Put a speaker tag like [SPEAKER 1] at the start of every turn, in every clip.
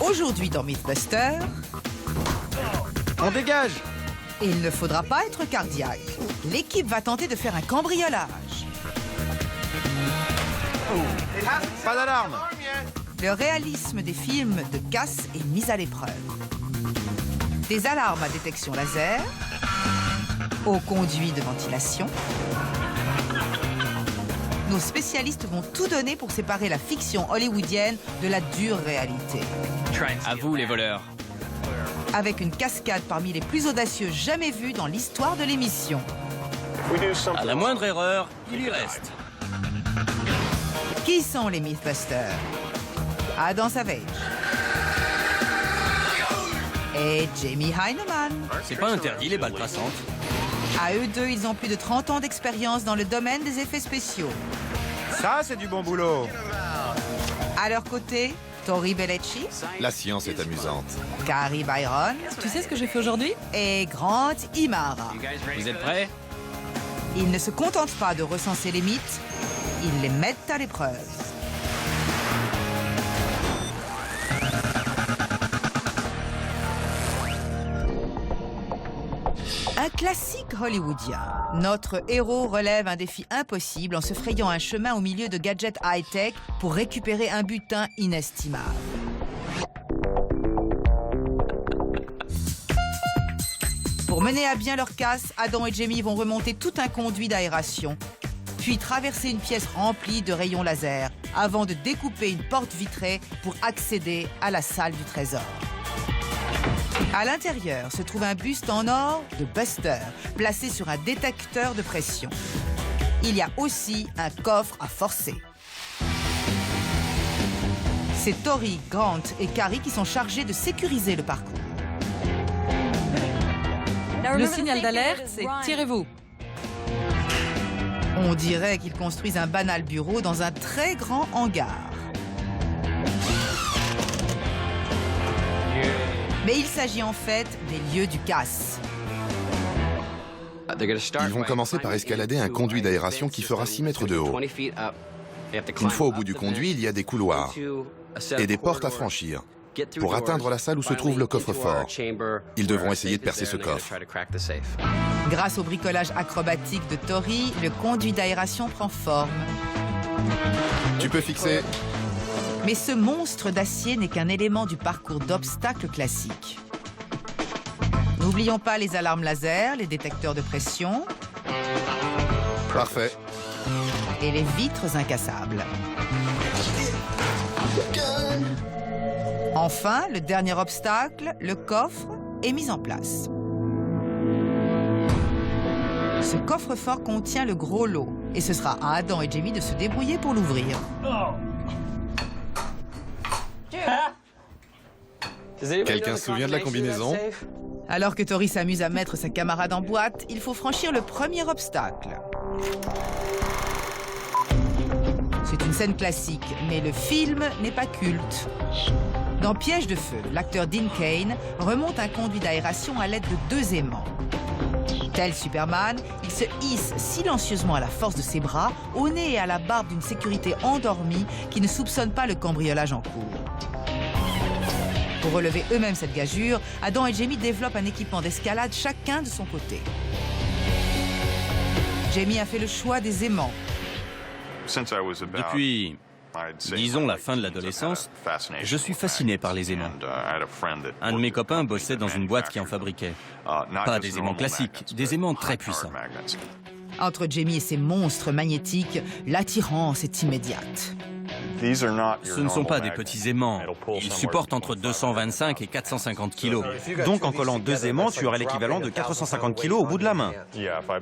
[SPEAKER 1] Aujourd'hui dans Mythbuster,
[SPEAKER 2] On dégage!
[SPEAKER 1] il ne faudra pas être cardiaque. L'équipe va tenter de faire un cambriolage.
[SPEAKER 2] Pas d'alarme!
[SPEAKER 1] Le réalisme des films de casse est mis à l'épreuve. Des alarmes à détection laser, aux conduits de ventilation. Nos spécialistes vont tout donner pour séparer la fiction hollywoodienne de la dure réalité.
[SPEAKER 3] À vous, les voleurs.
[SPEAKER 1] Avec une cascade parmi les plus audacieux jamais vues dans l'histoire de l'émission.
[SPEAKER 3] À la moindre erreur, il y reste.
[SPEAKER 1] Qui sont les Mythbusters? Adam Savage et Jamie Heineman.
[SPEAKER 3] C'est pas interdit, les balles traçantes.
[SPEAKER 1] À eux deux, ils ont plus de 30 ans d'expérience dans le domaine des effets spéciaux.
[SPEAKER 2] Ça, c'est du bon boulot!
[SPEAKER 1] À leur côté, Tori Belleci,
[SPEAKER 4] La science est amusante.
[SPEAKER 1] Carrie Byron
[SPEAKER 5] Tu sais ce que j'ai fait aujourd'hui?
[SPEAKER 1] et Grant Imahara.
[SPEAKER 3] Vous êtes prêts?
[SPEAKER 1] Ils ne se contentent pas de recenser les mythes, ils les mettent à l'épreuve. Un classique hollywoodien. Notre héros relève un défi impossible en se frayant un chemin au milieu de gadgets high-tech pour récupérer un butin inestimable. Pour mener à bien leur casse, Adam et Jamie vont remonter tout un conduit d'aération, puis traverser une pièce remplie de rayons laser, avant de découper une porte vitrée pour accéder à la salle du trésor. À l'intérieur se trouve un buste en or de Buster, placé sur un détecteur de pression. Il y a aussi un coffre à forcer. C'est Tori, Grant et Carrie qui sont chargés de sécuriser le parcours.
[SPEAKER 5] Le signal d'alerte, c'est tirez-vous.
[SPEAKER 1] On dirait qu'ils construisent un banal bureau dans un très grand hangar. Mais il s'agit en fait des lieux du casse.
[SPEAKER 4] Ils vont commencer par escalader un conduit d'aération qui fera 6 mètres de haut. Une fois au bout du conduit, il y a des couloirs et des portes à franchir pour atteindre la salle où se trouve le coffre-fort. Ils devront essayer de percer ce coffre.
[SPEAKER 1] Grâce au bricolage acrobatique de Tori, le conduit d'aération prend forme.
[SPEAKER 4] Tu peux fixer.
[SPEAKER 1] Mais ce monstre d'acier n'est qu'un élément du parcours d'obstacles classique. N'oublions pas les alarmes laser, les détecteurs de pression
[SPEAKER 4] Parfait.
[SPEAKER 1] et les vitres incassables. Enfin, le dernier obstacle, le coffre, est mis en place. Ce coffre-fort contient le gros lot et ce sera à Adam et Jamie de se débrouiller pour l'ouvrir.
[SPEAKER 4] Quelqu'un se souvient de la combinaison?
[SPEAKER 1] Alors que Tori s'amuse à mettre sa camarade en boîte, il faut franchir le premier obstacle. C'est une scène classique, mais le film n'est pas culte. Dans Piège de feu, l'acteur Dean Cain remonte un conduit d'aération à l'aide de 2 aimants. Tel Superman, il se hisse silencieusement à la force de ses bras, au nez et à la barbe d'une sécurité endormie qui ne soupçonne pas le cambriolage en cours. Pour relever eux-mêmes cette gageure, Adam et Jamie développent un équipement d'escalade chacun de son côté. Jamie a fait le choix des aimants.
[SPEAKER 3] Depuis, disons, la fin de l'adolescence, je suis fasciné par les aimants. Un de mes copains bossait dans une boîte qui en fabriquait. Pas des aimants classiques, des aimants très puissants.
[SPEAKER 1] Entre Jamie et ses monstres magnétiques, l'attirance est immédiate.
[SPEAKER 3] Ce ne sont pas des petits aimants. Ils supportent entre 225 et 450 kilos.
[SPEAKER 2] Donc en collant 2 aimants, tu aurais l'équivalent de 450 kilos au bout de la main.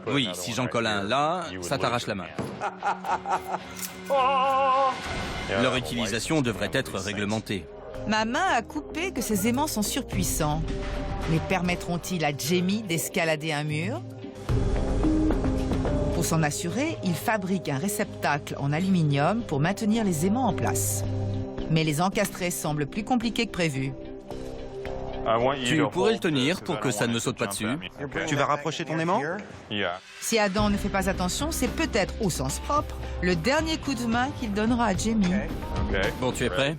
[SPEAKER 3] Oui, si j'en colle un là, ça t'arrache la main. Leur utilisation devrait être réglementée.
[SPEAKER 1] Ma main a coupé que ces aimants sont surpuissants. Mais permettront-ils à Jamie d'escalader un mur? Pour s'en assurer, il fabrique un réceptacle en aluminium pour maintenir les aimants en place. Mais les encastrer semble plus compliqué que prévu.
[SPEAKER 3] Tu pourrais le tenir pour que ça ne me saute pas dessus.
[SPEAKER 2] Tu vas rapprocher ton aimant?
[SPEAKER 1] Si Adam ne fait pas attention, c'est peut-être, au sens propre, le dernier coup de main qu'il donnera à Jamie.
[SPEAKER 3] Bon, tu es prêt?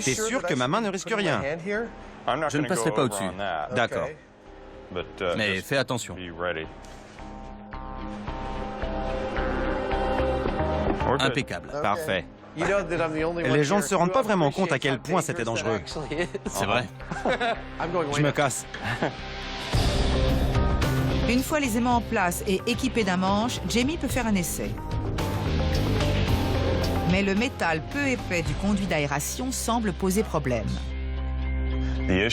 [SPEAKER 2] T'es sûr que ma main ne risque rien?
[SPEAKER 3] Je ne passerai pas au-dessus.
[SPEAKER 2] D'accord.
[SPEAKER 3] Mais fais attention. Impeccable.
[SPEAKER 2] Parfait. Les gens ne se rendent pas vraiment compte à quel point c'était dangereux.
[SPEAKER 3] C'est vrai.
[SPEAKER 2] Je me casse.
[SPEAKER 1] Une fois les aimants en place et équipés d'un manche, Jamie peut faire un essai. Mais le métal peu épais du conduit d'aération semble poser problème.
[SPEAKER 3] Le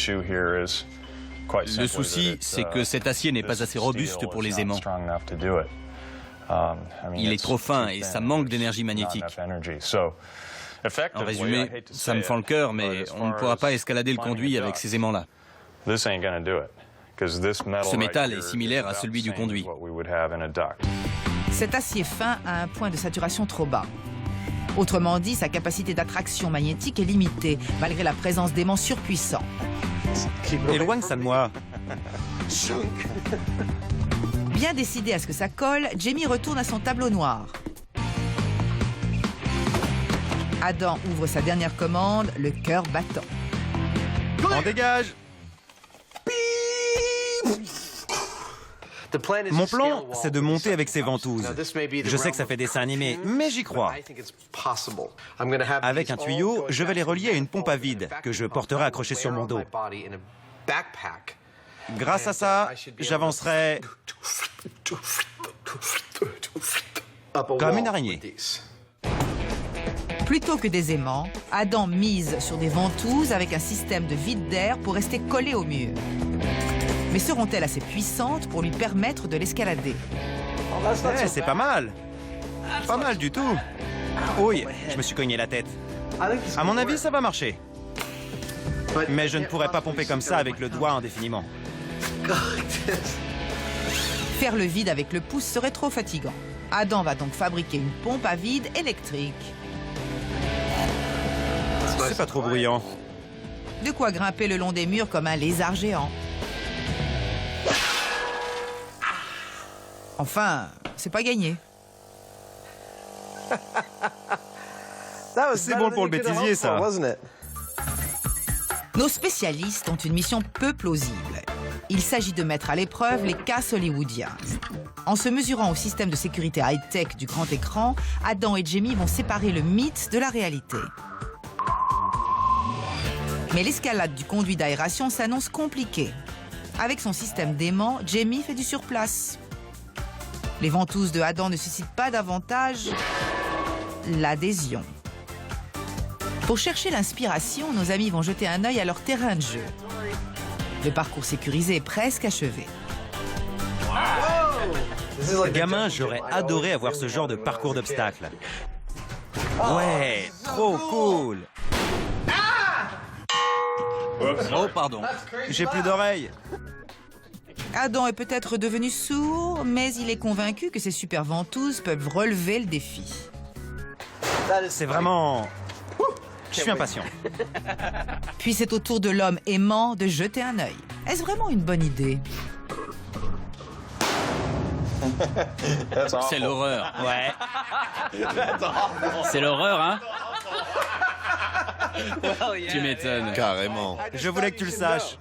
[SPEAKER 3] souci, c'est que cet acier n'est pas assez robuste pour les aimants. Il est trop fin et ça manque d'énergie magnétique. En résumé, ça me fend le cœur, mais on ne pourra pas escalader le conduit avec ces aimants-là. Ce métal est similaire à celui du conduit.
[SPEAKER 1] Cet acier fin a un point de saturation trop bas. Autrement dit, sa capacité d'attraction magnétique est limitée, malgré la présence d'aimants surpuissants.
[SPEAKER 2] Éloigne ça de moi.
[SPEAKER 1] Bien décidé à ce que ça colle, Jamie retourne à son tableau noir. Adam ouvre sa dernière commande, le cœur battant.
[SPEAKER 2] On dégage. Mon plan, c'est de monter avec ces ventouses. Je sais que ça fait dessin animé, mais j'y crois. Avec un tuyau, je vais les relier à une pompe à vide que je porterai accrochée sur mon dos. Grâce à ça, j'avancerai comme une araignée.
[SPEAKER 1] Plutôt que des aimants, Adam mise sur des ventouses avec un système de vide d'air pour rester collé au mur. Mais seront-elles assez puissantes pour lui permettre de l'escalader?
[SPEAKER 2] C'est pas mal. Pas mal du tout. Oui, je me suis cogné la tête. À mon avis, ça va marcher. Mais je ne pourrais pas pomper comme ça avec le doigt indéfiniment.
[SPEAKER 1] Faire le vide avec le pouce serait trop fatigant. Adam va donc fabriquer une pompe à vide électrique.
[SPEAKER 2] C'est pas trop bruyant.
[SPEAKER 1] De quoi grimper le long des murs comme un lézard géant. Enfin, c'est pas gagné.
[SPEAKER 2] C'est bon pour le bêtisier, ça.
[SPEAKER 1] Nos spécialistes ont une mission peu plausible. Il s'agit de mettre à l'épreuve les casses hollywoodiens. En se mesurant au système de sécurité high-tech du grand écran, Adam et Jamie vont séparer le mythe de la réalité. Mais l'escalade du conduit d'aération s'annonce compliquée. Avec son système d'aimant, Jamie fait du surplace. Les ventouses de Adam ne suscitent pas davantage l'adhésion. Pour chercher l'inspiration, nos amis vont jeter un œil à leur terrain de jeu. Le parcours sécurisé est presque achevé.
[SPEAKER 2] Gamin, j'aurais adoré avoir ce genre de parcours d'obstacles. Ouais, trop cool.
[SPEAKER 3] Oh, pardon.
[SPEAKER 2] J'ai plus d'oreilles.
[SPEAKER 1] Adam est peut-être devenu sourd, mais il est convaincu que ces super ventouses peuvent relever le défi.
[SPEAKER 2] C'est vraiment... Je suis impatient.
[SPEAKER 1] Puis c'est au tour de l'homme aimant de jeter un œil. Est-ce vraiment une bonne idée?
[SPEAKER 3] C'est l'horreur.
[SPEAKER 2] Ouais.
[SPEAKER 3] C'est l'horreur, hein? Tu m'étonnes.
[SPEAKER 4] Carrément.
[SPEAKER 2] Je voulais que tu le saches.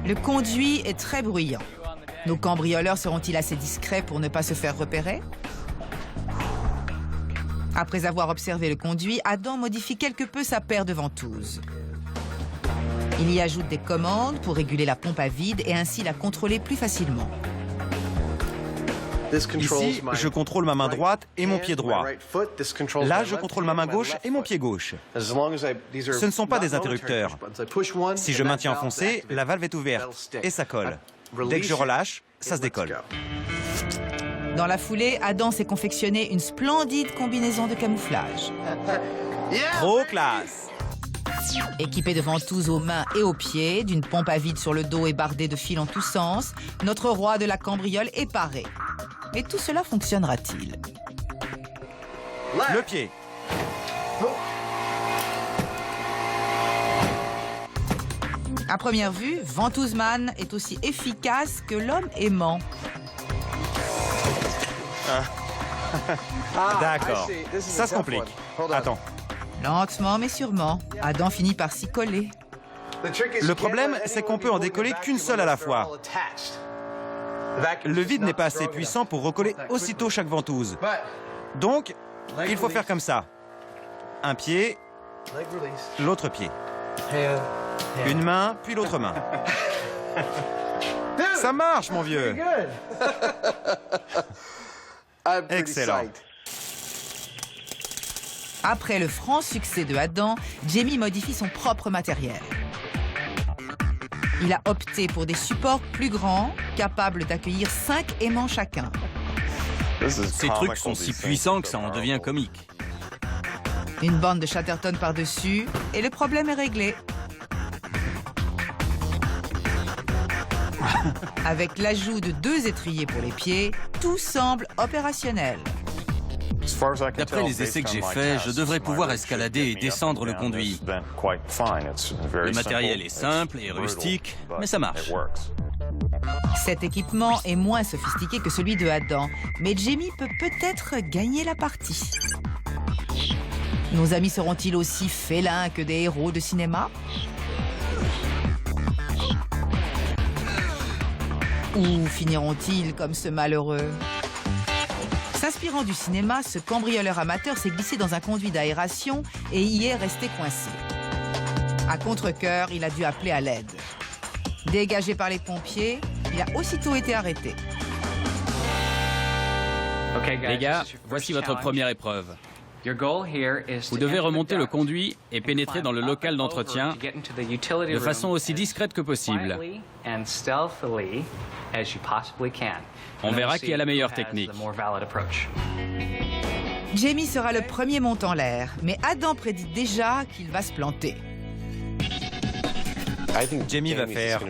[SPEAKER 1] Le conduit est très bruyant. Nos cambrioleurs seront-ils assez discrets pour ne pas se faire repérer? Après avoir observé le conduit, Adam modifie quelque peu sa paire de ventouses. Il y ajoute des commandes pour réguler la pompe à vide et ainsi la contrôler plus facilement.
[SPEAKER 2] Ici, je contrôle ma main droite et mon pied droit. Là, je contrôle ma main gauche et mon pied gauche. Ce ne sont pas des interrupteurs. Si je maintiens enfoncé, la valve est ouverte et ça colle. Dès que je relâche, ça se décolle.
[SPEAKER 1] Dans la foulée, Adam s'est confectionné une splendide combinaison de camouflage.
[SPEAKER 2] Trop classe.
[SPEAKER 1] Équipé de ventouses aux mains et aux pieds, d'une pompe à vide sur le dos et bardée de fils en tous sens, notre roi de la cambriole est paré. Mais tout cela fonctionnera-t-il?
[SPEAKER 2] Le pied.
[SPEAKER 1] À première vue, Ventouse-Man est aussi efficace que l'homme aimant.
[SPEAKER 2] D'accord. Ça se complique. Attends.
[SPEAKER 1] Lentement mais sûrement, Adam finit par s'y coller.
[SPEAKER 2] Le problème, c'est qu'on peut en décoller qu'une seule à la fois. Le vide n'est pas assez puissant pour recoller aussitôt chaque ventouse. Donc, il faut faire comme ça. Un pied, l'autre pied. Une main, puis l'autre main. Ça marche, mon vieux. Excellent.
[SPEAKER 1] Après le franc succès de Adam, Jamie modifie son propre matériel. Il a opté pour des supports plus grands, capables d'accueillir 5 aimants chacun.
[SPEAKER 3] Ces trucs sont si puissants que ça en devient comique.
[SPEAKER 1] Une bande de Chatterton par-dessus, et le problème est réglé. Avec l'ajout de 2 étriers pour les pieds, tout semble opérationnel.
[SPEAKER 3] D'après les essais que j'ai faits, je devrais pouvoir escalader et descendre le conduit. Le matériel est simple et rustique, mais ça marche.
[SPEAKER 1] Cet équipement est moins sophistiqué que celui de Adam, mais Jamie peut peut-être gagner la partie. Nos amis seront-ils aussi félins que des héros de cinéma? Ou finiront-ils comme ce malheureux? S'inspirant du cinéma, ce cambrioleur amateur s'est glissé dans un conduit d'aération et y est resté coincé. À contre-cœur, il a dû appeler à l'aide. Dégagé par les pompiers, il a aussitôt été arrêté.
[SPEAKER 6] Les gars, voici votre première épreuve. Vous devez remonter le conduit et pénétrer dans le local d'entretien de façon aussi discrète que possible. On verra qui a la meilleure technique.
[SPEAKER 1] Jamie sera le premier montant en l'air, mais Adam prédit déjà qu'il va se planter.
[SPEAKER 2] Jamie va faire...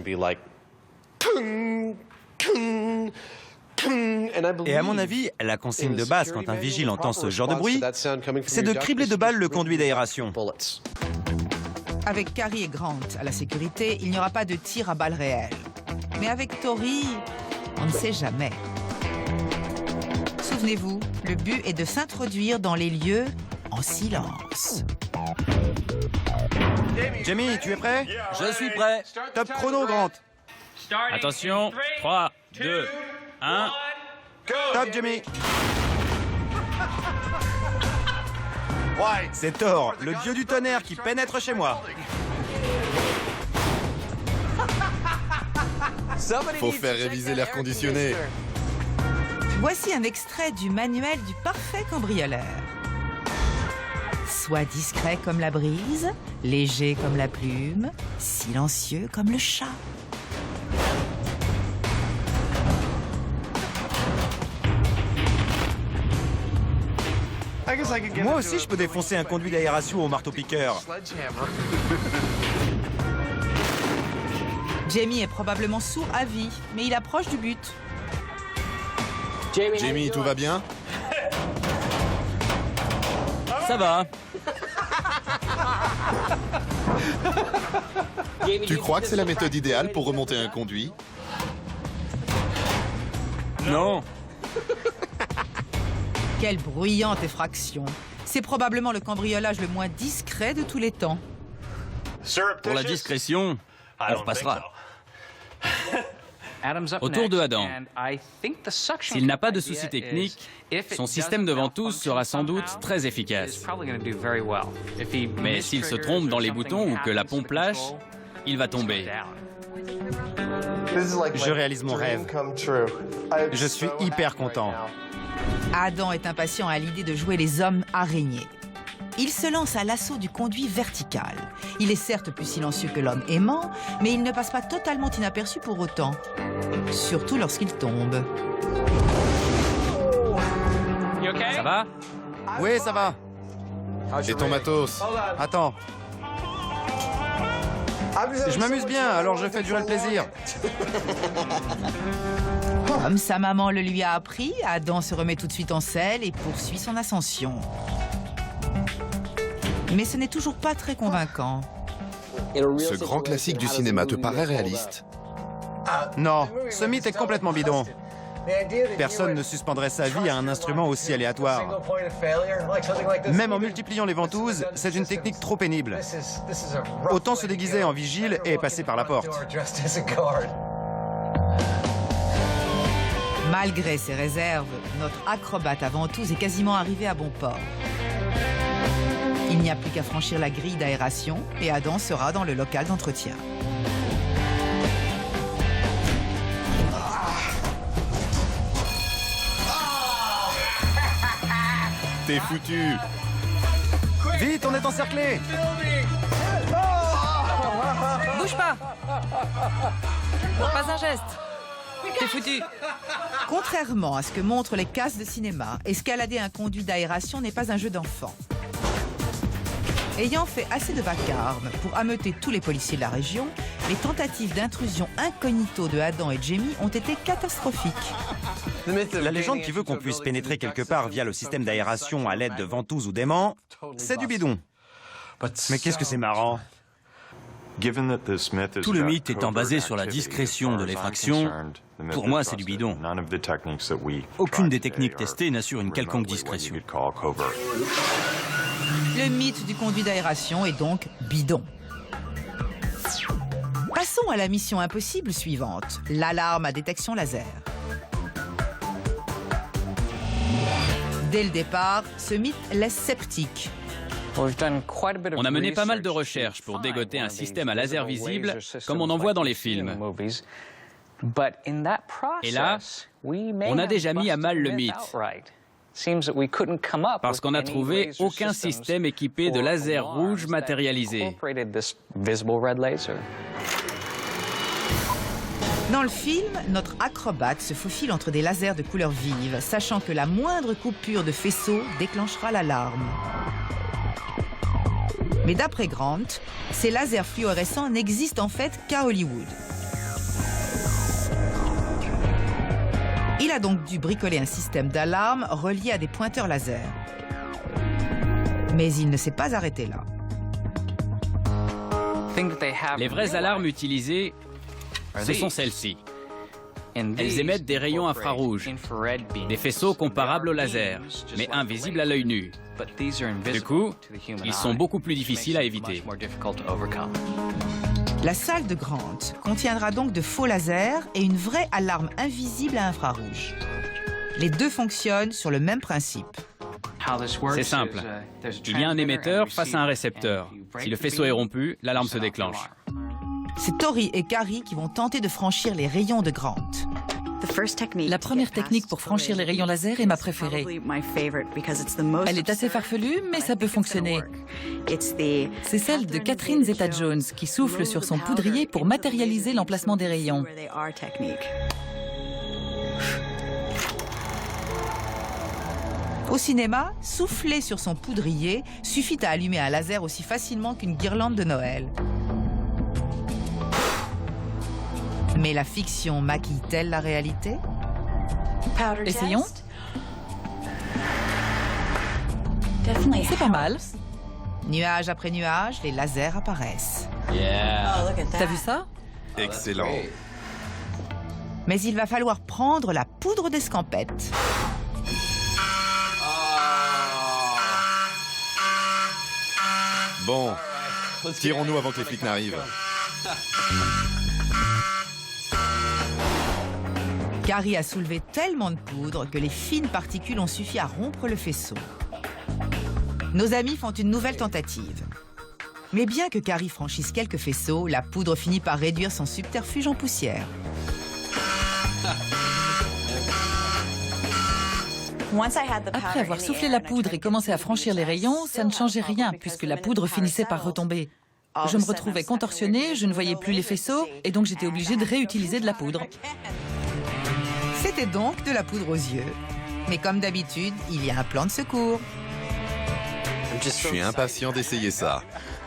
[SPEAKER 2] Et à mon avis, la consigne de base quand un vigile entend ce genre de bruit, c'est de cribler de balles le conduit d'aération.
[SPEAKER 1] Avec Carrie et Grant à la sécurité, il n'y aura pas de tir à balles réelles. Mais avec Tori, on ne sait jamais. Souvenez-vous, le but est de s'introduire dans les lieux en silence.
[SPEAKER 2] Jamie, tu es prêt?
[SPEAKER 3] Je suis prêt.
[SPEAKER 2] Top chrono, Grant.
[SPEAKER 6] Attention, 3, 2, 1...
[SPEAKER 2] Top, Jamie. C'est Thor, le dieu du tonnerre qui pénètre chez moi.
[SPEAKER 4] Faut faire réviser l'air conditionné.
[SPEAKER 1] Voici un extrait du manuel du parfait cambrioleur. Sois discret comme la brise, léger comme la plume, silencieux comme le chat.
[SPEAKER 2] Moi aussi, je peux défoncer un conduit d'aération au marteau-piqueur.
[SPEAKER 1] Jamie est probablement sourd à vie, mais il approche du but.
[SPEAKER 4] Jamie, tout va bien?
[SPEAKER 6] Ça va.
[SPEAKER 4] Tu crois que c'est la méthode idéale pour remonter un conduit?
[SPEAKER 3] Non.
[SPEAKER 1] Quelle bruyante effraction. C'est probablement le cambriolage le moins discret de tous les temps.
[SPEAKER 3] Pour la discrétion, on repassera. Au tour de Adam. S'il n'a pas de soucis techniques, son système de ventouse sera sans doute très efficace. Mais s'il se trompe dans les boutons ou que la pompe lâche, il va tomber.
[SPEAKER 2] Je réalise mon rêve. Je suis hyper content.
[SPEAKER 1] Adam est impatient à l'idée de jouer les hommes araignées. Il se lance à l'assaut du conduit vertical. Il est certes plus silencieux que l'homme aimant, mais il ne passe pas totalement inaperçu pour autant. Surtout lorsqu'il tombe.
[SPEAKER 6] Ça va?
[SPEAKER 2] Oui, ça va.
[SPEAKER 4] Et ton matos?
[SPEAKER 2] Attends. Je m'amuse bien, alors je fais durer le plaisir.
[SPEAKER 1] Comme sa maman le lui a appris, Adam se remet tout de suite en selle et poursuit son ascension. Mais ce n'est toujours pas très convaincant.
[SPEAKER 4] Ce grand classique du cinéma te paraît réaliste?
[SPEAKER 2] Non, ce mythe est complètement bidon. Personne ne suspendrait sa vie à un instrument aussi aléatoire. Même en multipliant les ventouses, c'est une technique trop pénible. Autant se déguiser en vigile et passer par la porte.
[SPEAKER 1] Malgré ses réserves, notre acrobate à ventouse est quasiment arrivé à bon port. Il n'y a plus qu'à franchir la grille d'aération et Adam sera dans le local d'entretien.
[SPEAKER 4] T'es foutu.
[SPEAKER 2] Vite, on est encerclés!
[SPEAKER 5] Bouge pas. Pas un geste. T'es foutu.
[SPEAKER 1] Contrairement à ce que montrent les casses de cinéma, escalader un conduit d'aération n'est pas un jeu d'enfant. Ayant fait assez de vacarme pour ameuter tous les policiers de la région, les tentatives d'intrusion incognito de Adam et Jamie ont été catastrophiques.
[SPEAKER 2] La légende qui veut qu'on puisse pénétrer quelque part via le système d'aération à l'aide de ventouses ou d'aimants, c'est du bidon. Mais qu'est-ce que c'est marrant!
[SPEAKER 7] Tout le mythe étant basé sur la discrétion de l'effraction, pour moi c'est du bidon. Aucune des techniques testées n'assure une quelconque discrétion.
[SPEAKER 1] Le mythe du conduit d'aération est donc bidon. Passons à la mission impossible suivante, l'alarme à détection laser. Dès le départ, ce mythe laisse sceptique.
[SPEAKER 3] On a mené pas mal de recherches pour dégoter un système à laser visible, comme on en voit dans les films. Et là, on a déjà mis à mal le mythe, parce qu'on n'a trouvé aucun système équipé de lasers rouges matérialisés.
[SPEAKER 1] Dans le film, notre acrobate se faufile entre des lasers de couleur vive, sachant que la moindre coupure de faisceau déclenchera l'alarme. Mais d'après Grant, ces lasers fluorescents n'existent en fait qu'à Hollywood. Il a donc dû bricoler un système d'alarme relié à des pointeurs laser. Mais il ne s'est pas arrêté là.
[SPEAKER 3] Les vraies alarmes utilisées, ce sont celles-ci. Elles émettent des rayons infrarouges, des faisceaux comparables au laser, mais invisibles à l'œil nu. Du coup, ils sont beaucoup plus difficiles à éviter.
[SPEAKER 1] La salle de Grant contiendra donc de faux lasers et une vraie alarme invisible à infrarouge. Les deux fonctionnent sur le même principe.
[SPEAKER 3] C'est simple. Il y a un émetteur face à un récepteur. Si le faisceau est rompu, l'alarme se déclenche.
[SPEAKER 1] C'est Tori et Carrie qui vont tenter de franchir les rayons de Grant.
[SPEAKER 5] La première technique pour franchir les rayons laser est ma préférée. Elle est assez farfelue, mais ça peut fonctionner. C'est celle de Catherine Zeta-Jones qui souffle sur son poudrier pour matérialiser l'emplacement des rayons.
[SPEAKER 1] Au cinéma, souffler sur son poudrier suffit à allumer un laser aussi facilement qu'une guirlande de Noël. Mais la fiction maquille-t-elle la réalité?
[SPEAKER 5] Essayons. C'est pas mal.
[SPEAKER 1] Nuage après nuage, les lasers apparaissent.
[SPEAKER 5] T'as vu ça?
[SPEAKER 4] Excellent.
[SPEAKER 1] Mais il va falloir prendre la poudre d'escampette.
[SPEAKER 4] Bon, tirons-nous avant que les flics n'arrivent.
[SPEAKER 1] Carrie a soulevé tellement de poudre que les fines particules ont suffi à rompre le faisceau. Nos amis font une nouvelle tentative. Mais bien que Carrie franchisse quelques faisceaux, la poudre finit par réduire son subterfuge en poussière.
[SPEAKER 5] Après avoir soufflé la poudre et commencé à franchir les rayons, ça ne changeait rien puisque la poudre finissait par retomber. Je me retrouvais contorsionnée, je ne voyais plus les faisceaux et donc j'étais obligée de réutiliser de la poudre.
[SPEAKER 1] C'était donc de la poudre aux yeux. Mais comme d'habitude, il y a un plan de secours.
[SPEAKER 4] Je suis impatient d'essayer ça.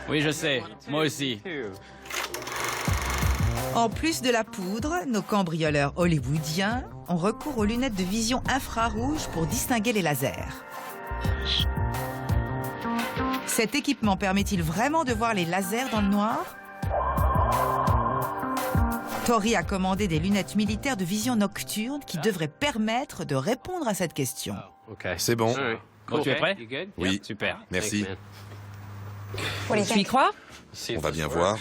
[SPEAKER 3] Oui, je sais. Moi aussi.
[SPEAKER 1] En plus de la poudre, nos cambrioleurs hollywoodiens ont recours aux lunettes de vision infrarouge pour distinguer les lasers. Cet équipement permet-il vraiment de voir les lasers dans le noir? Tory a commandé des lunettes militaires de vision nocturne qui devraient permettre de répondre à cette question.
[SPEAKER 4] C'est bon.
[SPEAKER 3] Bon, tu es prêt?
[SPEAKER 4] Oui.
[SPEAKER 3] Super.
[SPEAKER 4] Merci.
[SPEAKER 5] Tu y crois?
[SPEAKER 4] On va bien voir.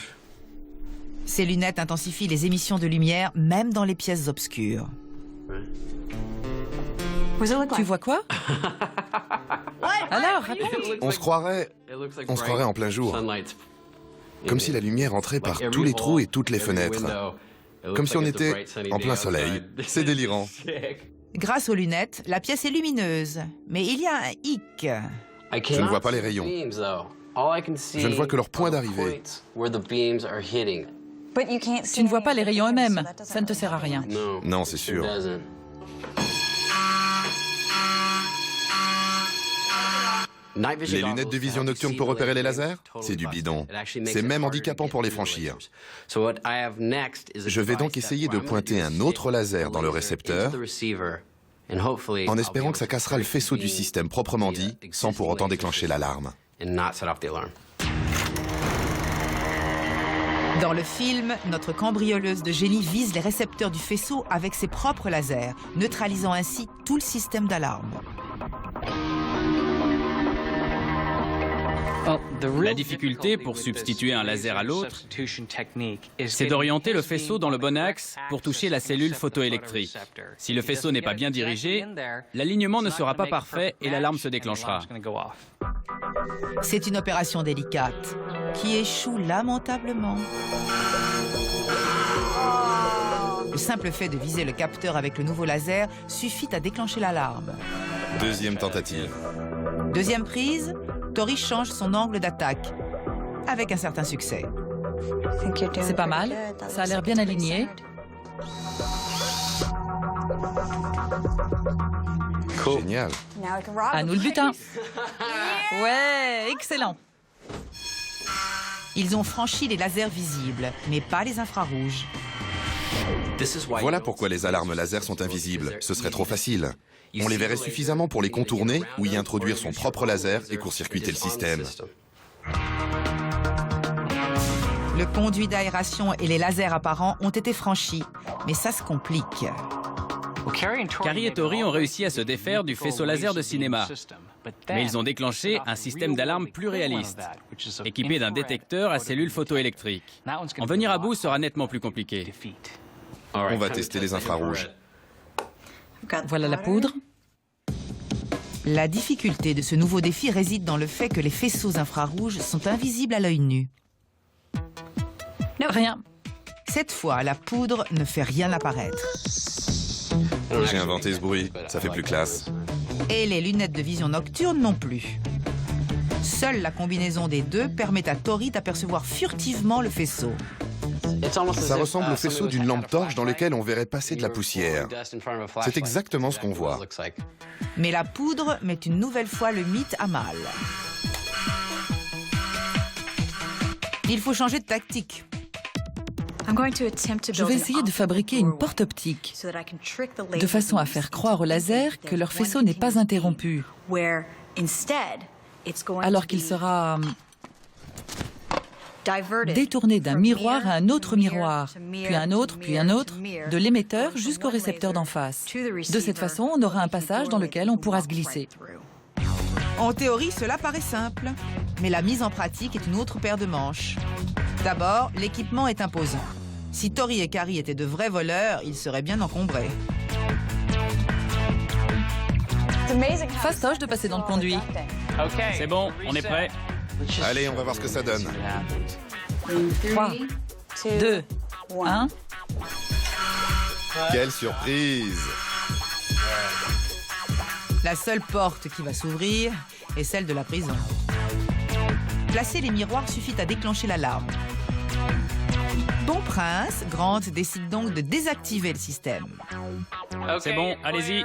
[SPEAKER 1] Ces lunettes intensifient les émissions de lumière, même dans les pièces obscures.
[SPEAKER 5] Tu vois quoi? Alors, raconte.
[SPEAKER 4] On se croirait en plein jour. Comme si la lumière entrait par tous les trous et toutes les fenêtres. Comme si on était en plein soleil. C'est délirant.
[SPEAKER 1] Grâce aux lunettes, la pièce est lumineuse. Mais il y a un hic.
[SPEAKER 4] Je ne vois pas les rayons. Je ne vois que leur point d'arrivée.
[SPEAKER 5] Tu ne vois pas les rayons eux-mêmes. Ça ne te sert à rien.
[SPEAKER 4] Non, c'est sûr. Les lunettes de vision nocturne pour repérer les lasers? C'est du bidon. C'est même handicapant pour les franchir. Je vais donc essayer de pointer un autre laser dans le récepteur, en espérant que ça cassera le faisceau du système proprement dit, sans pour autant déclencher l'alarme.
[SPEAKER 1] Dans le film, notre cambrioleuse de génie vise les récepteurs du faisceau avec ses propres lasers, neutralisant ainsi tout le système d'alarme.
[SPEAKER 3] La difficulté pour substituer un laser à l'autre, c'est d'orienter le faisceau dans le bon axe pour toucher la cellule photoélectrique. Si le faisceau n'est pas bien dirigé, l'alignement ne sera pas parfait et l'alarme se déclenchera.
[SPEAKER 1] C'est une opération délicate qui échoue lamentablement. Le simple fait de viser le capteur avec le nouveau laser suffit à déclencher l'alarme.
[SPEAKER 4] Deuxième tentative.
[SPEAKER 1] Deuxième prise, Tory change son angle d'attaque, avec un certain succès.
[SPEAKER 5] C'est pas mal. Ça a l'air bien aligné.
[SPEAKER 4] Génial.
[SPEAKER 5] À nous le butin. Ouais, excellent.
[SPEAKER 1] Ils ont franchi les lasers visibles, mais pas les infrarouges.
[SPEAKER 4] Voilà pourquoi les alarmes laser sont invisibles. Ce serait trop facile. On les verrait suffisamment pour les contourner ou y introduire son propre laser et court-circuiter le système.
[SPEAKER 1] Le conduit d'aération et les lasers apparents ont été franchis, mais ça se complique.
[SPEAKER 3] Carrie et Tory ont réussi à se défaire du faisceau laser de cinéma. Mais ils ont déclenché un système d'alarme plus réaliste, équipé d'un détecteur à cellules photoélectriques. En venir à bout sera nettement plus compliqué.
[SPEAKER 4] On va tester les infrarouges.
[SPEAKER 5] Voilà la poudre.
[SPEAKER 1] La difficulté de ce nouveau défi réside dans le fait que les faisceaux infrarouges sont invisibles à l'œil nu.
[SPEAKER 5] Rien.
[SPEAKER 1] Cette fois, la poudre ne fait rien apparaître.
[SPEAKER 4] J'ai inventé ce bruit, ça fait plus classe.
[SPEAKER 1] Et les lunettes de vision nocturne non plus. Seule la combinaison des deux permet à Tory d'apercevoir furtivement le faisceau.
[SPEAKER 4] Ça ressemble au faisceau d'une lampe torche dans lequel on verrait passer de la poussière. C'est exactement ce qu'on voit.
[SPEAKER 1] Mais la poudre met une nouvelle fois le mythe à mal. Il faut changer de tactique.
[SPEAKER 5] Je vais essayer de fabriquer une porte optique, de façon à faire croire au laser que leur faisceau n'est pas interrompu, alors qu'il sera détourné d'un miroir à un autre miroir, puis un autre, de l'émetteur jusqu'au récepteur d'en face. De cette façon, on aura un passage dans lequel on pourra se glisser.
[SPEAKER 1] En théorie, cela paraît simple, mais la mise en pratique est une autre paire de manches. D'abord, l'équipement est imposant. Si Tory et Carrie étaient de vrais voleurs, ils seraient bien encombrés.
[SPEAKER 5] Fastoche de passer dans le conduit.
[SPEAKER 3] C'est bon, on est prêt.
[SPEAKER 4] Allez, on va voir ce que ça donne.
[SPEAKER 5] 3, 2, 1.
[SPEAKER 4] Quelle surprise!
[SPEAKER 1] La seule porte qui va s'ouvrir est celle de la prison. Placer les miroirs suffit à déclencher l'alarme. Bon prince, Grant décide donc de désactiver le système.
[SPEAKER 3] C'est bon, allez-y.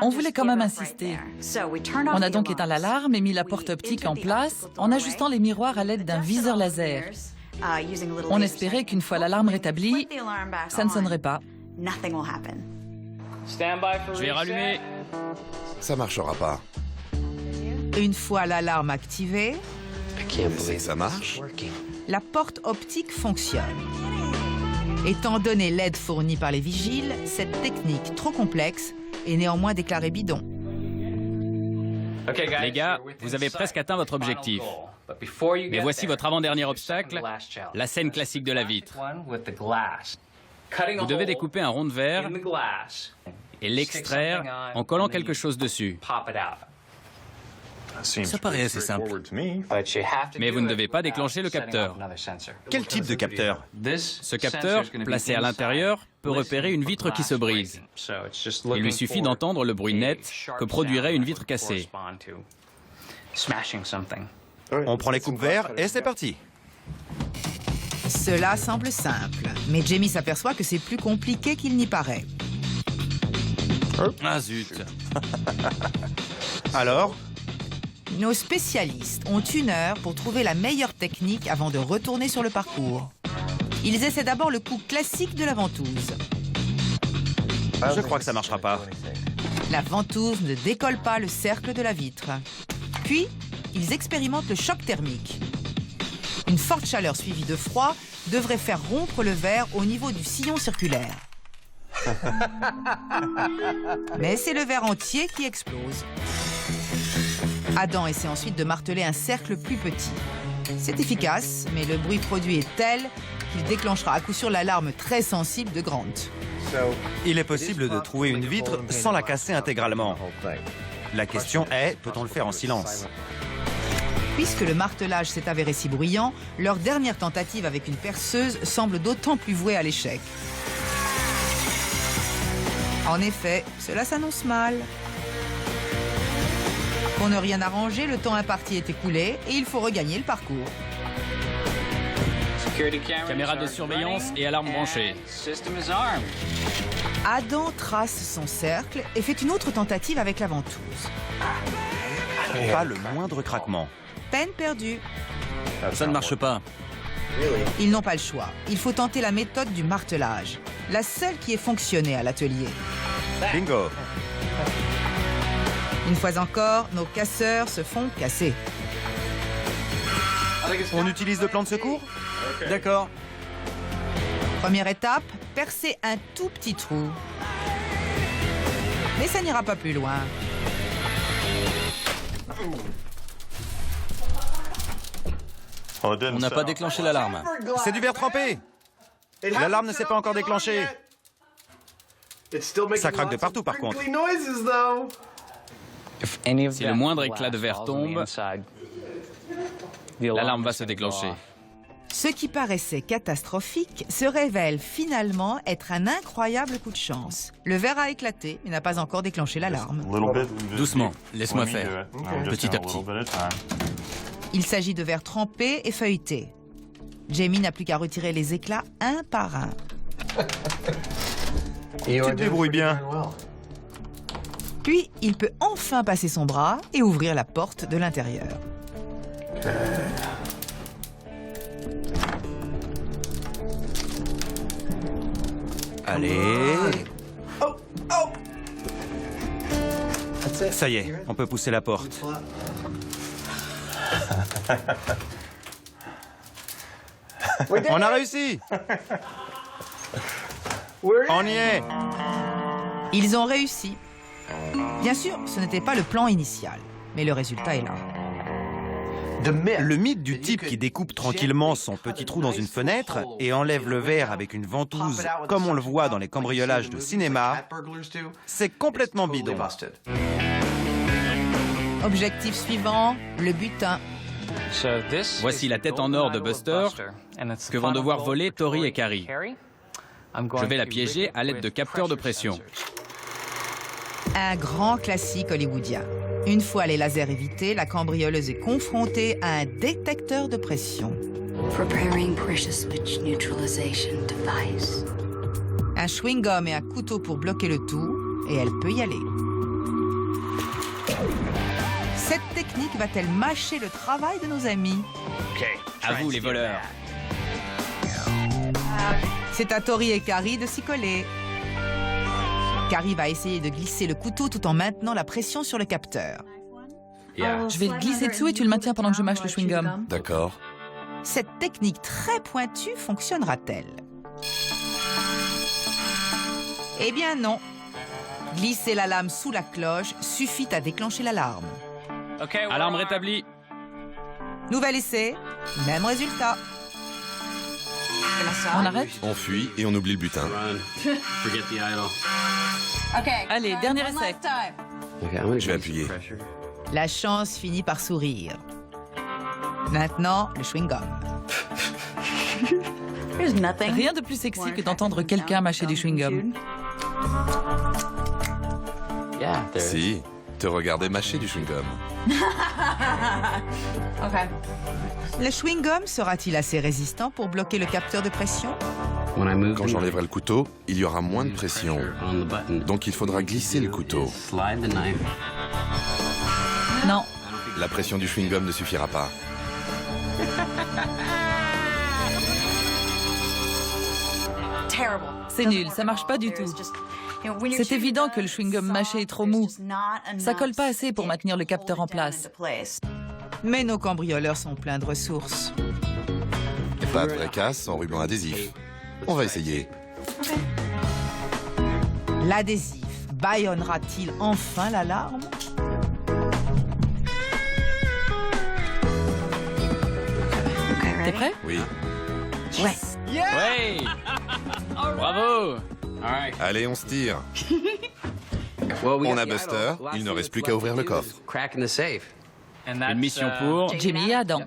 [SPEAKER 5] On voulait quand même insister. On a donc éteint l'alarme et mis la porte optique en place en ajustant les miroirs à l'aide d'un viseur laser. On espérait qu'une fois l'alarme rétablie, ça ne sonnerait pas.
[SPEAKER 3] Je vais rallumer.
[SPEAKER 4] Ça marchera pas.
[SPEAKER 1] Une fois l'alarme activée,
[SPEAKER 4] C'est que ça marche?
[SPEAKER 1] la porte optique fonctionne. Étant donné l'aide fournie par les vigiles, cette technique trop complexe est néanmoins déclarée bidon.
[SPEAKER 3] Les gars, vous avez presque atteint votre objectif. Mais voici votre avant-dernier obstacle, la scène classique de la vitre. Vous devez découper un rond de verre et l'extraire en collant quelque chose dessus.
[SPEAKER 7] Ça paraît assez simple.
[SPEAKER 3] Mais vous ne devez pas déclencher le capteur.
[SPEAKER 2] Quel type de capteur?
[SPEAKER 3] Ce capteur, placé à l'intérieur, peut repérer une vitre qui se brise. Il lui suffit d'entendre le bruit net que produirait une vitre cassée.
[SPEAKER 2] On prend les coupes-verres et c'est parti.
[SPEAKER 1] Cela semble simple, mais Jamie s'aperçoit que c'est plus compliqué qu'il n'y paraît.
[SPEAKER 7] Ah zut.
[SPEAKER 2] Alors?
[SPEAKER 1] Nos spécialistes ont 1 heure pour trouver la meilleure technique avant de retourner sur le parcours. Ils essaient d'abord le coup classique de la ventouse.
[SPEAKER 2] Je crois que ça marchera pas.
[SPEAKER 1] La ventouse ne décolle pas le cercle de la vitre. Puis, ils expérimentent le choc thermique. Une forte chaleur suivie de froid devrait faire rompre le verre au niveau du sillon circulaire. Mais c'est le verre entier qui explose. Adam essaie ensuite de marteler un cercle plus petit. C'est efficace, mais le bruit produit est tel qu'il déclenchera à coup sûr l'alarme très sensible de Grant.
[SPEAKER 2] Il est possible de trouver une vitre sans la casser intégralement. La question est, peut-on le faire en silence?
[SPEAKER 1] Puisque le martelage s'est avéré si bruyant, leur dernière tentative avec une perceuse semble d'autant plus vouée à l'échec. En effet, cela s'annonce mal. Pour ne rien arranger, le temps imparti est écoulé et il faut regagner le parcours.
[SPEAKER 3] Caméra de surveillance et alarme branchée.
[SPEAKER 1] Adam trace son cercle et fait une autre tentative avec la ventouse.
[SPEAKER 2] Pas le moindre craquement.
[SPEAKER 1] Peine perdue.
[SPEAKER 7] Ça ne marche pas.
[SPEAKER 1] Ils n'ont pas le choix. Il faut tenter la méthode du martelage. La seule qui ait fonctionné à l'atelier.
[SPEAKER 2] Bingo.
[SPEAKER 1] Une fois encore, nos casseurs se font casser.
[SPEAKER 2] On utilise le plan de secours?
[SPEAKER 7] D'accord.
[SPEAKER 1] Première étape, percer un tout petit trou. Mais ça n'ira pas plus loin.
[SPEAKER 7] On n'a pas déclenché l'alarme.
[SPEAKER 2] C'est du verre trempé. L'alarme ne s'est pas encore déclenchée. Ça craque de partout par contre.
[SPEAKER 3] Si le moindre éclat de verre tombe, l'alarme va se déclencher.
[SPEAKER 1] Ce qui paraissait catastrophique se révèle finalement être un incroyable coup de chance. Le verre a éclaté, mais n'a pas encore déclenché l'alarme.
[SPEAKER 7] Doucement, laisse-moi faire. Petit à petit.
[SPEAKER 1] Il s'agit de verre trempé et feuilleté. Jamie n'a plus qu'à retirer les éclats un par un.
[SPEAKER 2] Tu te débrouilles bien.
[SPEAKER 1] Puis, il peut enfin passer son bras et ouvrir la porte de l'intérieur.
[SPEAKER 2] Allez. Ça y est, on peut pousser la porte. On a réussi. On y est.
[SPEAKER 1] Ils ont réussi. Bien sûr, ce n'était pas le plan initial, mais le résultat est là.
[SPEAKER 2] Le mythe du type qui découpe tranquillement son petit trou dans une fenêtre et enlève le verre avec une ventouse, comme on le voit dans les cambriolages de cinéma, c'est complètement bidon.
[SPEAKER 1] Objectif suivant, le butin.
[SPEAKER 3] Voici la tête en or de Buster que vont devoir voler Tori et Carrie. Je vais la piéger à l'aide de capteurs de pression.
[SPEAKER 1] Un grand classique hollywoodien. Une fois les lasers évités, la cambrioleuse est confrontée à un détecteur de pression. Un chewing-gum et un couteau pour bloquer le tout, et elle peut y aller. Cette technique va-t-elle mâcher le travail de nos amis?
[SPEAKER 3] À vous, les voleurs.
[SPEAKER 1] C'est à Tori et Carrie de s'y coller. Carrie va essayer de glisser le couteau tout en maintenant la pression sur le capteur.
[SPEAKER 5] Je vais le glisser dessous et tu le maintiens pendant que je mâche le chewing-gum.
[SPEAKER 4] D'accord.
[SPEAKER 1] Cette technique très pointue fonctionnera-t-elle? Eh bien non. Glisser la lame sous la cloche suffit à déclencher l'alarme.
[SPEAKER 3] Alarme rétablie.
[SPEAKER 1] Nouvel essai, même résultat.
[SPEAKER 5] On arrête?
[SPEAKER 4] On fuit et on oublie le butin.
[SPEAKER 5] Allez, dernier essai.
[SPEAKER 4] Je vais appuyer.
[SPEAKER 1] La chance finit par sourire. Maintenant, le chewing-gum.
[SPEAKER 5] Rien de plus sexy que d'entendre quelqu'un mâcher du chewing-gum.
[SPEAKER 4] Si, te regarder mâcher du chewing-gum.
[SPEAKER 1] Le chewing-gum sera-t-il assez résistant pour bloquer le capteur de pression?
[SPEAKER 4] Quand j'enlèverai le couteau, il y aura moins de pression. Donc il faudra glisser le couteau.
[SPEAKER 5] Non.
[SPEAKER 4] La pression du chewing-gum ne suffira pas.
[SPEAKER 5] C'est nul, ça marche pas du tout. C'est évident que le chewing-gum mâché est trop mou. Ça colle pas assez pour maintenir le capteur en place.
[SPEAKER 1] Mais nos cambrioleurs sont pleins de ressources.
[SPEAKER 4] Pas de vraie casse sans ruban adhésif. On va essayer.
[SPEAKER 1] L'adhésif bâillonnera-t-il enfin l'alarme?
[SPEAKER 5] T'es prêt?
[SPEAKER 4] Oui.
[SPEAKER 1] Ouais.
[SPEAKER 3] Ouais. Bravo.
[SPEAKER 4] Allez, on se tire. On a Buster, il ne reste plus qu'à ouvrir le coffre.
[SPEAKER 3] Une mission pour...
[SPEAKER 5] Jimmy et Adam.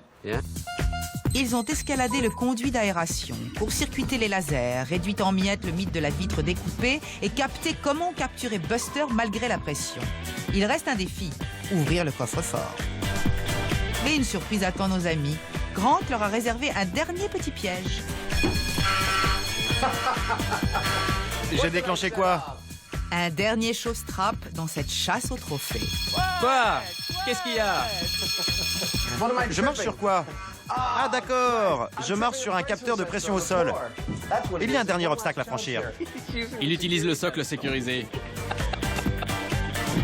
[SPEAKER 1] Ils ont escaladé le conduit d'aération, court-circuité les lasers, réduit en miettes le mythe de la vitre découpée et capté comment capturer Buster malgré la pression. Il reste un défi, ouvrir le coffre-fort. Mais une surprise attend nos amis. Grant leur a réservé un dernier petit piège.
[SPEAKER 2] J'ai déclenché quoi?
[SPEAKER 1] Un dernier showstrap dans cette chasse au trophée.
[SPEAKER 3] Quoi? Qu'est-ce qu'il y a?
[SPEAKER 2] Je marche sur quoi? Ah d'accord, je marche sur un capteur de pression au sol. Il y a un dernier obstacle à franchir.
[SPEAKER 3] Il utilise le socle sécurisé.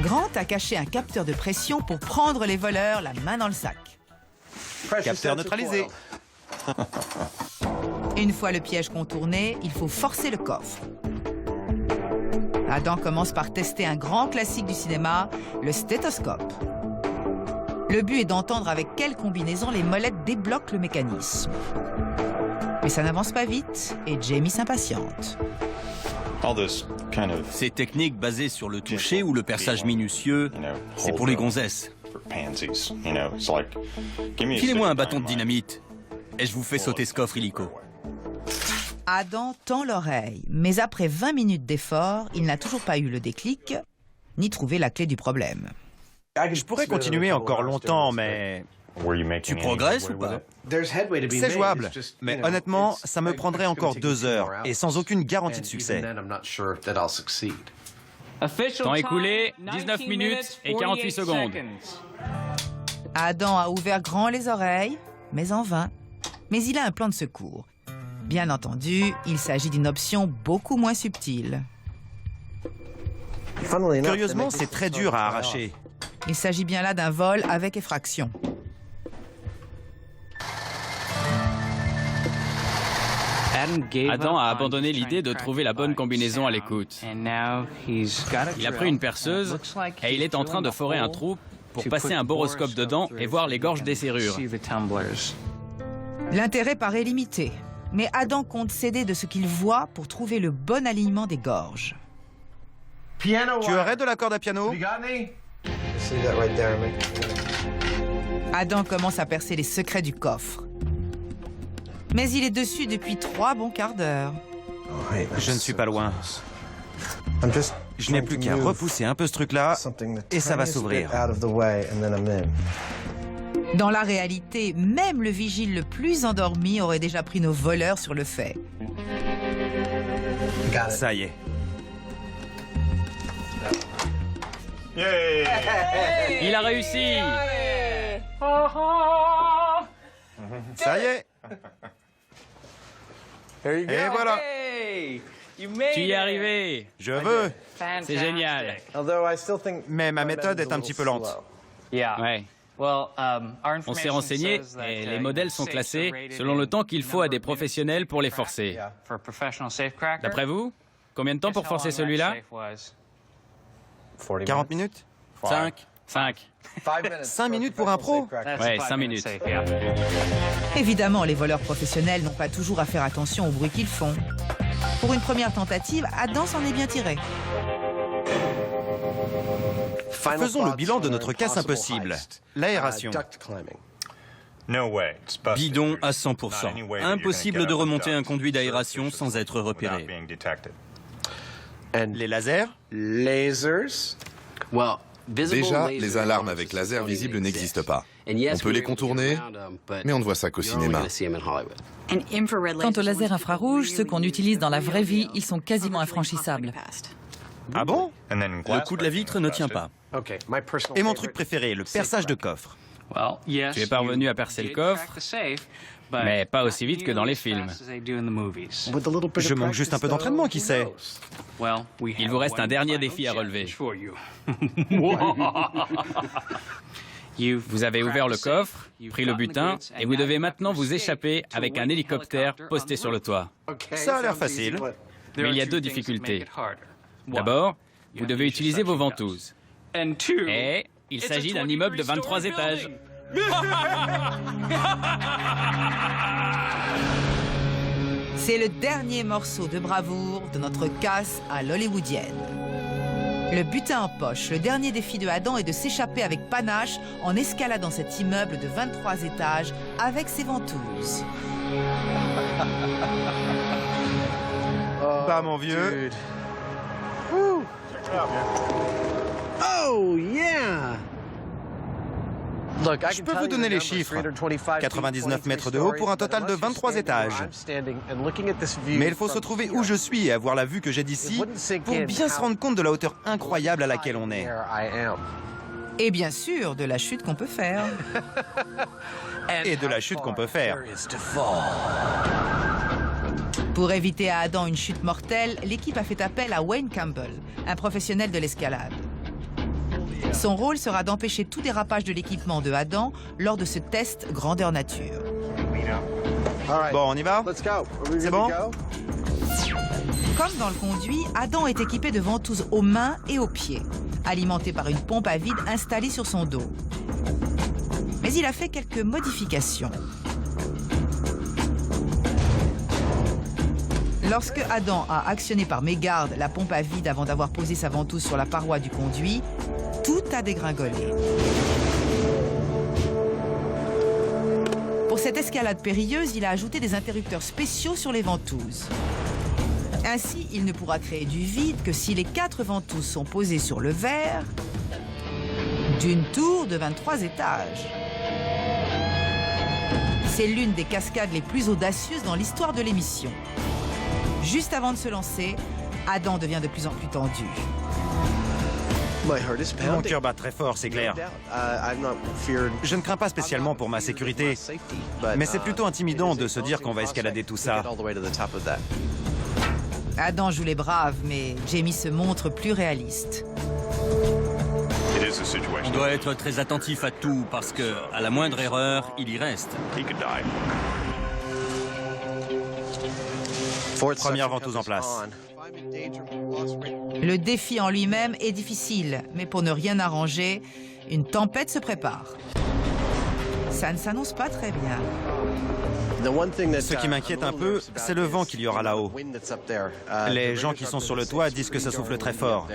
[SPEAKER 1] Grant a caché un capteur de pression pour prendre les voleurs la main dans le sac.
[SPEAKER 2] Capteur neutralisé.
[SPEAKER 1] Une fois le piège contourné, il faut forcer le coffre. Adam commence par tester un grand classique du cinéma, le stéthoscope. Le but est d'entendre avec quelle combinaison les molettes débloquent le mécanisme. Mais ça n'avance pas vite et Jamie s'impatiente.
[SPEAKER 7] Ces techniques basées sur le toucher ou le perçage minutieux, c'est pour les gonzesses. Filez-moi un bâton de dynamite et je vous fais sauter ce coffre illico.
[SPEAKER 1] Adam tend l'oreille, mais après 20 minutes d'effort, il n'a toujours pas eu le déclic, ni trouvé la clé du problème.
[SPEAKER 2] Je pourrais continuer encore longtemps, mais...
[SPEAKER 7] Tu progresses ou pas?
[SPEAKER 2] C'est jouable, mais honnêtement, ça me prendrait encore 2 heures, et sans aucune garantie de succès.
[SPEAKER 3] Temps écoulé, 19 minutes et 48 secondes.
[SPEAKER 1] Adam a ouvert grand les oreilles, mais en vain. Mais il a un plan de secours. Bien entendu, il s'agit d'une option beaucoup moins subtile.
[SPEAKER 2] Curieusement, c'est très dur à arracher.
[SPEAKER 1] Il s'agit bien là d'un vol avec effraction.
[SPEAKER 3] Adam a abandonné l'idée de trouver la bonne combinaison à l'écoute. Il a pris une perceuse et il est en train de forer un trou pour passer un boroscope dedans et voir les gorges des serrures.
[SPEAKER 1] L'intérêt paraît limité, mais Adam compte s'aider de ce qu'il voit pour trouver le bon alignement des gorges.
[SPEAKER 2] Tu aurais de la corde à piano?
[SPEAKER 1] Adam commence à percer les secrets du coffre. Mais il est dessus depuis 3 bons quarts d'heure.
[SPEAKER 2] Je ne suis pas loin. Je n'ai plus qu'à repousser un peu ce truc-là, et ça va s'ouvrir.
[SPEAKER 1] Dans la réalité, même le vigile le plus endormi aurait déjà pris nos voleurs sur le fait.
[SPEAKER 2] Ça y est.
[SPEAKER 3] Il a réussi!
[SPEAKER 2] Ça y est. Et voilà.
[SPEAKER 3] Tu y es arrivé!
[SPEAKER 2] Je veux.
[SPEAKER 3] C'est génial!
[SPEAKER 2] Mais ma méthode est un petit peu lente.
[SPEAKER 3] Ouais. On s'est renseigné et les modèles sont classés selon le temps qu'il faut à des professionnels pour les forcer. D'après vous, Combien de temps pour forcer celui-là?
[SPEAKER 2] 40 minutes?
[SPEAKER 3] 5.
[SPEAKER 2] 5 minutes pour un pro?
[SPEAKER 3] Ouais, 5 minutes.
[SPEAKER 1] Évidemment, les voleurs professionnels n'ont pas toujours à faire attention au bruit qu'ils font. Pour une première tentative, Adam s'en est bien tiré.
[SPEAKER 2] Faisons le bilan de notre casse impossible. L'aération.
[SPEAKER 7] Bidon à 100%. Impossible de remonter un conduit d'aération sans être repéré.
[SPEAKER 2] Les lasers?
[SPEAKER 4] Déjà, les alarmes avec laser visibles n'existent pas. On peut les contourner, mais on ne voit ça qu'au cinéma.
[SPEAKER 5] Quant aux lasers infrarouges, ceux qu'on utilise dans la vraie vie, ils sont quasiment infranchissables.
[SPEAKER 2] Ah bon?
[SPEAKER 7] Le coup de la vitre ne tient pas.
[SPEAKER 2] Et mon truc préféré, le perçage de coffre.
[SPEAKER 3] Tu es parvenu à percer le coffre, mais pas aussi vite que dans les films.
[SPEAKER 2] Je manque juste un peu d'entraînement, qui sait?
[SPEAKER 3] Il vous reste un dernier défi à relever. Vous avez ouvert le coffre, pris le butin, et vous devez maintenant vous échapper avec un hélicoptère posté sur le toit.
[SPEAKER 2] Ça a l'air facile.
[SPEAKER 3] Mais il y a 2 difficultés. D'abord, vous devez utiliser vos ventouses. Et il s'agit d'un immeuble de 23 étages.
[SPEAKER 1] C'est le dernier morceau de bravoure de notre casse à l'hollywoodienne. Le butin en poche, le dernier défi de Adam est de s'échapper avec panache en escaladant cet immeuble de 23 étages avec ses ventouses.
[SPEAKER 2] Pas mon vieux.
[SPEAKER 8] Oh, yeah!
[SPEAKER 2] Je peux vous donner les chiffres. 99 mètres de haut pour un total de 23 étages. Mais il faut se trouver où je suis et avoir la vue que j'ai d'ici pour bien se rendre compte de la hauteur incroyable à laquelle on est.
[SPEAKER 1] Et bien sûr, de la chute qu'on peut faire.
[SPEAKER 2] Et de la chute qu'on peut faire.
[SPEAKER 1] Pour éviter à Adam une chute mortelle, l'équipe a fait appel à Wayne Campbell, un professionnel de l'escalade. Son rôle sera d'empêcher tout dérapage de l'équipement de Adam lors de ce test grandeur nature.
[SPEAKER 2] Bon, on y va? C'est bon?
[SPEAKER 1] Comme dans le conduit, Adam est équipé de ventouses aux mains et aux pieds, alimentées par une pompe à vide installée sur son dos. Mais il a fait quelques modifications. Lorsque Adam a actionné par mégarde la pompe à vide avant d'avoir posé sa ventouse sur la paroi du conduit, tout a dégringolé. Pour cette escalade périlleuse, il a ajouté des interrupteurs spéciaux sur les ventouses. Ainsi, il ne pourra créer du vide que si les 4 ventouses sont posées sur le verre d'une tour de 23 étages. C'est l'une des cascades les plus audacieuses dans l'histoire de l'émission. Juste avant de se lancer, Adam devient de plus en plus tendu.
[SPEAKER 2] Mon cœur bat très fort, c'est clair. Je ne crains pas spécialement pour ma sécurité, mais c'est plutôt intimidant de se dire qu'on va escalader tout ça.
[SPEAKER 1] Adam joue les braves, mais Jamie se montre plus réaliste.
[SPEAKER 7] On doit être très attentif à tout parce que, à la moindre erreur, il y reste.
[SPEAKER 2] Première ventouse en place.
[SPEAKER 1] Le défi en lui-même est difficile, mais pour ne rien arranger, une tempête se prépare. Ça ne s'annonce pas très bien.
[SPEAKER 2] Ce qui m'inquiète un peu, c'est le vent qu'il y aura là-haut. Les gens qui sont sur le toit disent que ça souffle très fort.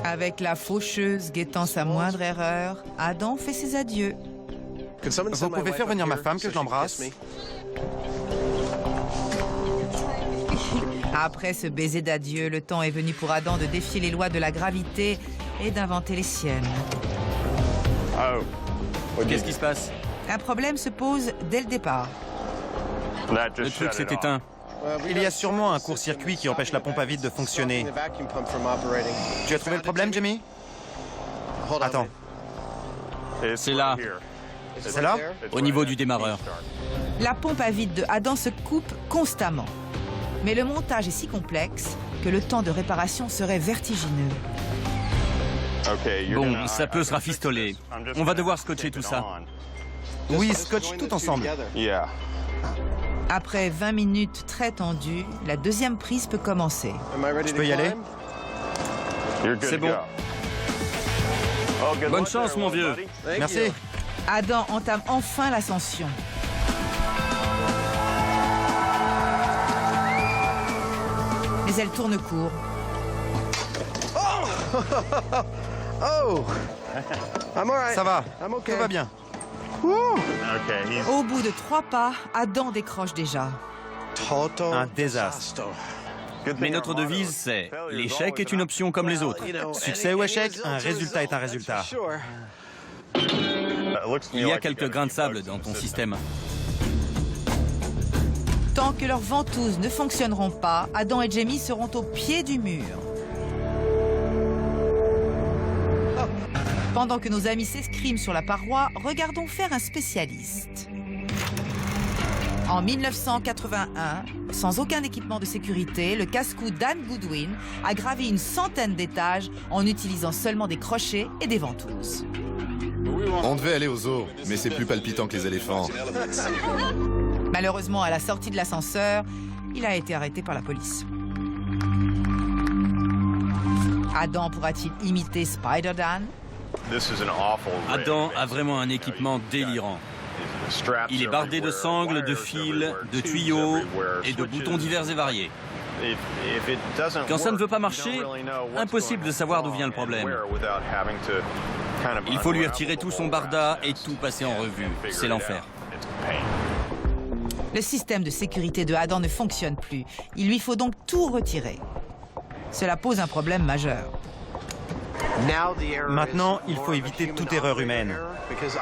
[SPEAKER 1] Avec la faucheuse guettant sa moindre erreur, Adam fait ses adieux.
[SPEAKER 2] Vous pouvez faire venir ma femme que je l'embrasse?
[SPEAKER 1] Après ce baiser d'adieu, le temps est venu pour Adam de défier les lois de la gravité et d'inventer les siennes.
[SPEAKER 7] Qu'est-ce qui se passe?
[SPEAKER 1] Un problème se pose dès le départ.
[SPEAKER 7] Le truc s'est éteint.
[SPEAKER 2] Il y a sûrement un court-circuit qui empêche la pompe à vide de fonctionner. Tu as trouvé le problème, Jamie? Attends.
[SPEAKER 7] C'est là,
[SPEAKER 2] C'est là?
[SPEAKER 7] au niveau du démarreur.
[SPEAKER 1] La pompe à vide de Adam se coupe constamment. Mais le montage est si complexe que le temps de réparation serait vertigineux.
[SPEAKER 7] Bon, ça peut se rafistoler. On va devoir scotcher tout ça.
[SPEAKER 2] Oui, scotch tout ensemble.
[SPEAKER 1] Après 20 minutes très tendues, la deuxième prise peut commencer.
[SPEAKER 2] Je peux y aller?
[SPEAKER 7] C'est bon. Bonne chance, mon vieux.
[SPEAKER 2] Merci.
[SPEAKER 1] Adam entame enfin l'ascension. Mais elle tourne court.
[SPEAKER 2] Ça va, tout va bien.
[SPEAKER 1] Au bout de 3 pas, Adam décroche déjà.
[SPEAKER 2] Un désastre.
[SPEAKER 7] Mais notre devise, c'est « L'échec est une option comme les autres ».
[SPEAKER 2] Succès ou échec, un résultat est un résultat.
[SPEAKER 7] Il y a quelques grains de sable dans ton système.
[SPEAKER 1] Tant que leurs ventouses ne fonctionneront pas, Adam et Jamie seront au pied du mur. Pendant que nos amis s'escriment sur la paroi, regardons faire un spécialiste. En 1981, sans aucun équipement de sécurité, le casse-cou Dan Goodwin a gravi une centaine d'étages en utilisant seulement des crochets et des ventouses.
[SPEAKER 4] On devait aller au zoo, mais c'est plus palpitant que les éléphants.
[SPEAKER 1] Malheureusement, à la sortie de l'ascenseur, il a été arrêté par la police. Adam pourra-t-il imiter Spider-Dan?
[SPEAKER 7] Adam a vraiment un équipement délirant. Il est bardé de sangles, de fils, de tuyaux et de boutons divers et variés. Quand ça ne veut pas marcher, impossible de savoir d'où vient le problème. Il faut lui retirer tout son barda et tout passer en revue. C'est l'enfer.
[SPEAKER 1] Le système de sécurité de Adam ne fonctionne plus. Il lui faut donc tout retirer. Cela pose un problème majeur.
[SPEAKER 2] Maintenant, il faut éviter toute erreur humaine.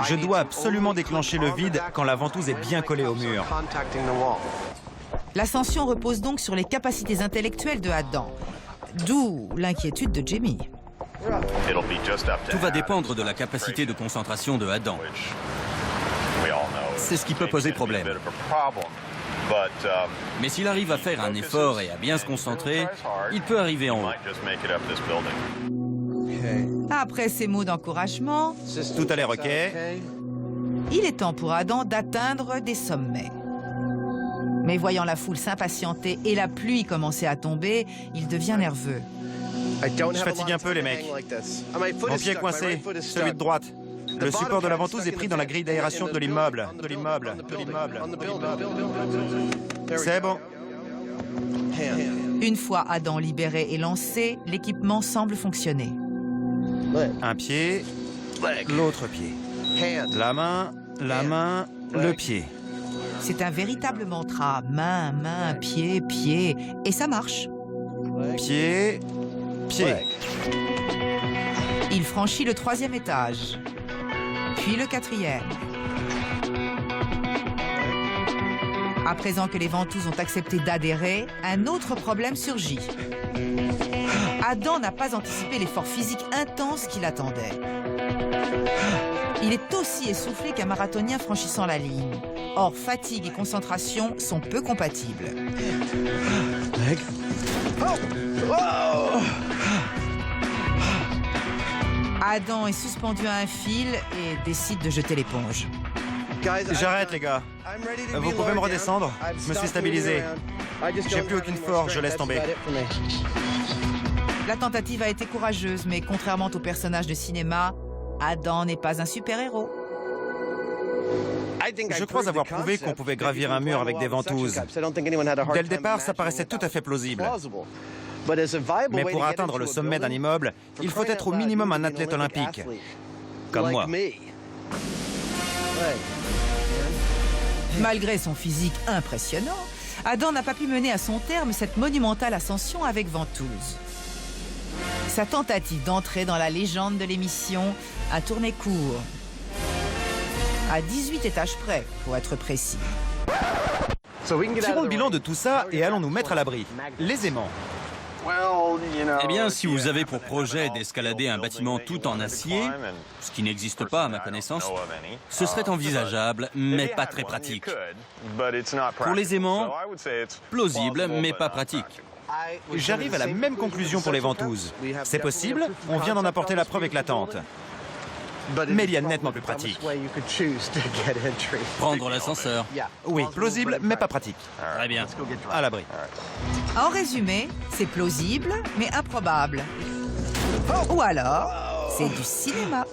[SPEAKER 2] Je dois absolument déclencher le vide quand la ventouse est bien collée au mur.
[SPEAKER 1] L'ascension repose donc sur les capacités intellectuelles de Adam. D'où l'inquiétude de Jamie.
[SPEAKER 7] Tout va dépendre de la capacité de concentration de Adam. C'est ce qui peut poser problème. Mais s'il arrive à faire un effort et à bien se concentrer, il peut arriver en haut.
[SPEAKER 1] Après ces mots d'encouragement,
[SPEAKER 2] Tout a l'air OK.
[SPEAKER 1] il est temps pour Adam d'atteindre des sommets. Mais voyant la foule s'impatienter et la pluie commencer à tomber, il devient nerveux.
[SPEAKER 2] Je fatigue un peu, les mecs. Mon pied est coincé, celui de droite. Le support de la ventouse est pris dans la grille d'aération de l'immeuble. C'est bon.
[SPEAKER 1] Une fois Adam libéré et lancé, l'équipement semble fonctionner.
[SPEAKER 2] Un pied, l'autre pied. La main, le pied.
[SPEAKER 1] C'est un véritable mantra. Main, pied, pied. Et ça marche.
[SPEAKER 2] Pied, pied.
[SPEAKER 1] Il franchit le 3e étage, puis le 4e. À présent que les ventouses ont accepté d'adhérer, un autre problème surgit. Adam n'a pas anticipé l'effort physique intense qui l'attendait. Il est aussi essoufflé qu'un marathonien franchissant la ligne. Or, fatigue et concentration sont peu compatibles. Adam est suspendu à un fil et décide de jeter l'éponge.
[SPEAKER 2] J'arrête, les gars. Vous pouvez me redescendre? Je me suis stabilisé. J'ai plus aucune force, je laisse tomber.
[SPEAKER 1] La tentative a été courageuse, mais contrairement au personnage de cinéma, Adam n'est pas un super-héros.
[SPEAKER 2] Je crois avoir prouvé qu'on pouvait gravir un mur avec des ventouses. Dès le départ, ça paraissait tout à fait plausible. Mais pour atteindre le sommet d'un immeuble, il faut être au minimum un athlète olympique. Comme moi.
[SPEAKER 1] Malgré son physique impressionnant, Adam n'a pas pu mener à son terme cette monumentale ascension avec ventouse. Sa tentative d'entrer dans la légende de l'émission a tourné court. À 18 étages près, pour être précis.
[SPEAKER 2] Tirons le bilan de tout ça et allons nous mettre à l'abri. Les aimants.
[SPEAKER 7] Eh bien, si vous avez pour projet d'escalader un bâtiment tout en acier, ce qui n'existe pas à ma connaissance, ce serait envisageable, mais pas très pratique. Pour les aimants, plausible, mais pas pratique.
[SPEAKER 2] J'arrive à la même conclusion pour les ventouses. C'est possible, on vient d'en apporter la preuve éclatante. mais il y a nettement plus pratique.
[SPEAKER 7] Prendre l'ascenseur.
[SPEAKER 2] Oui, plausible, mais pas pratique.
[SPEAKER 7] Très bien.
[SPEAKER 2] À l'abri.
[SPEAKER 1] En résumé, c'est plausible, mais improbable. Ou alors, c'est du cinéma.